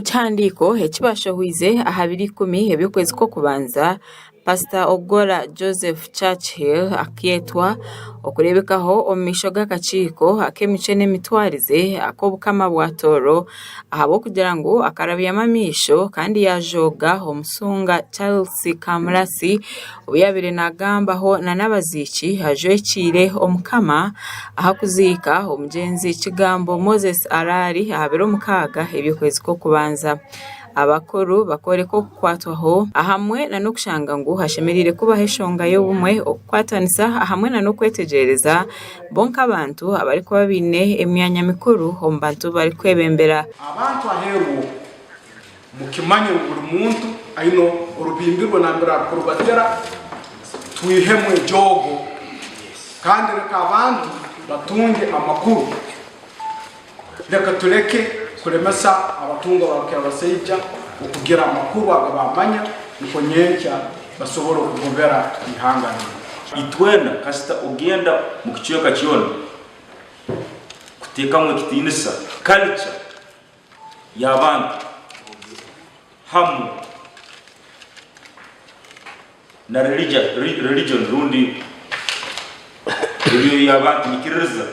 Muchandiko ekibashohwize aha 2010 eby'okwezi kw'okubanza Pastor Ogola Joseph Churchill akietwa okurebekaho omumisho g'akakiiko ak'emico n'emitwarize ak'obukama bwa Tooro ahabo kugira ngu akarabyamu amisho kandi yajoga omusunga Charles Kamurasi obuyabire nagambaho na n'abaziiki ajwekire omukama ahakuziika omugenzi Kigambo Moses Arari ahabire omukaaga eby'okwezi kw'okubanza. Abakuru bakoreko kukwatwaho ahamwe na n'okushanga ngu hashemerire kubaho eshonga y'obumwe okukwatanisa ahamwe na n'okwetegereza bonka abantu abari kuba baine emyanya mikuru omu bantu bari kwebembera. Abantu aheru mukimanye buri muntu aino orubimbirwe nambira kurubatera twihemwe jogo kandi reka abantu batunge amakuru reka tureke kuremesa abatunga bakira baseija okugira amakuru agabamanya niko nyencha basobora okugombera ihangana itwena kasita ugenda mu kiyoka kiyono kutekamwe kitinisa culture y'abantu hamu na religion rundi y'abantu nikiriza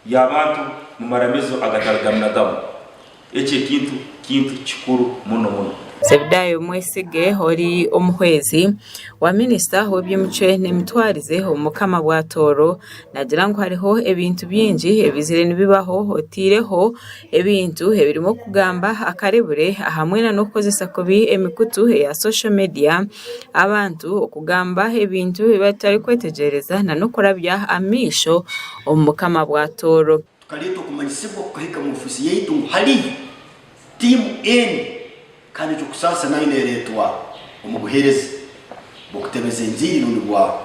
y'abantu mu maramezo agataragamnadamu eche kintu kikuru muno. Sebidayo Mwesige ori omuhwezi wa Minister w'eby'emico n'emitwarize omukama bwa Tooro nagira ngu hariho ebintu bingi ebizire nibibaho otireho ebintu ebirimo kugamba akarebure ahamwe na n'okukozesa kubi emikutu ya social media abantu okugamba ebintu ebatari kwetegereza na n'okurabya amisho omukama bwa Tooro. Kalito kumanyisibwa kuhika mu ofisi yaitu hali timu eni kandi tukusasa nayo neretwa omubuhereza bokutebeza enjiri n'undi bwa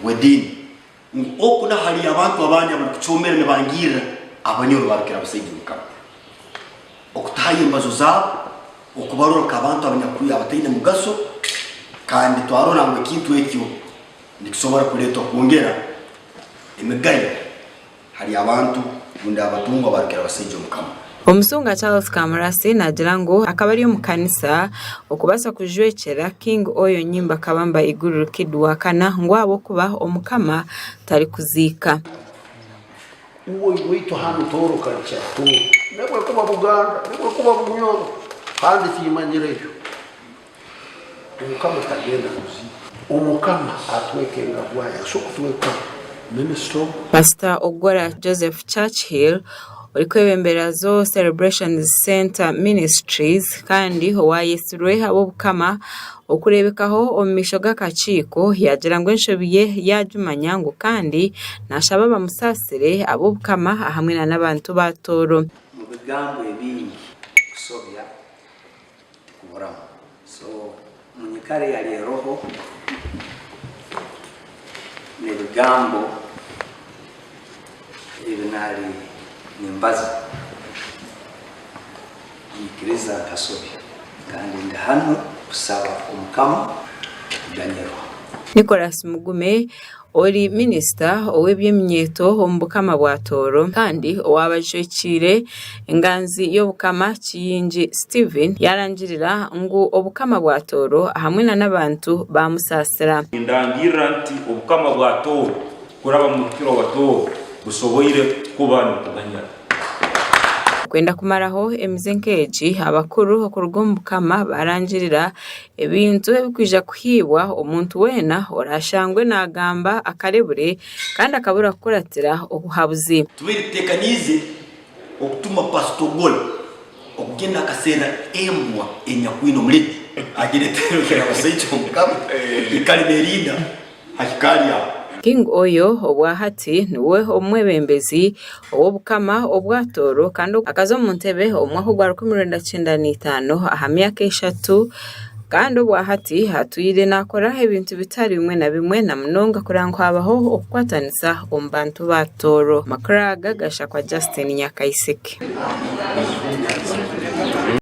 wedini okuna hali abantu abandi abakuchomera ne bangira abanyoro barukira abasayidi mukama okutaye imbazo zabo okubarora abantu abanyakuya abataine mugaso kandi twarona ngo kintu ekyo nikisobora kuletwa kuongera emigaya hali abantu bunda abatungo barukira abasayidi mukama. Omusunga Charles Kamurasi nagira ngu akaba ari mu kanisa okubasa kujwekera King oyo nyimba kabamba iguru kidwa kana ngwabo kuba omukama tari kuziika. Uwo wito hano Tooro culture tu nebwe kuba Buganda nebwe kuba Bunyoro kandi timanyireyo omukama tagenda kuziika omukama atwekenga bwaya so kutweka minister Pastor Ogola Joseph Churchill Orikwebembera zo Celebrations Center Ministries kandi owayesirwe abobukama okurebekaho omumisho g'akakiiko yagira ngu enshobiye yajumanya ngu kandi nashaba bamusasire abobukama ahamwe n'abantu ba Tooro. Mu bigambo ebingi kusobya kuburamu so munyikare yali roho ne bigambo ebinali nimbaza nikiriza kasobi kandi ndi hano kusaba omukama Daniel Nicholas Mugume ori Minister ow'eby'eminyeto omubukama bwa Tooro kandi owabajwekire enganzi y'obukama Kiyingi Stephen yarangirira ngu obukama bwa Tooro ahamwe n'abantu bamusasira. Ndangira nti obukama bwa Tooro kuraba mu mukiro wa Tooro busoboire kuba nokuganya kwenda kumaraho emizenkeji abakuru okuruga omubukama barangirira ebintu ebikwija kuhibwa omuntu wena orashangwe nagamba akarebure kandi akabura kukuratira okuhabuzi. Tubitekanize okutuma Pastor Ogola okugenda akasera embwa enyakwino mulidi agiretero kera basaicho omukama ikalimerina akikalia King oyo obwahati niwe omwebembezi obukama obwa Tooro kandi akazo mu ntebe omwaka gwa 1995 aha myaka 3 kandi obwahati hatuyire nakora ebintu bitari bimwe na bimwe na munonga kurangwa habaho okukwatanisa omu bantu ba Tooro. Makaraga gashakwa Justin Nyakaiseke.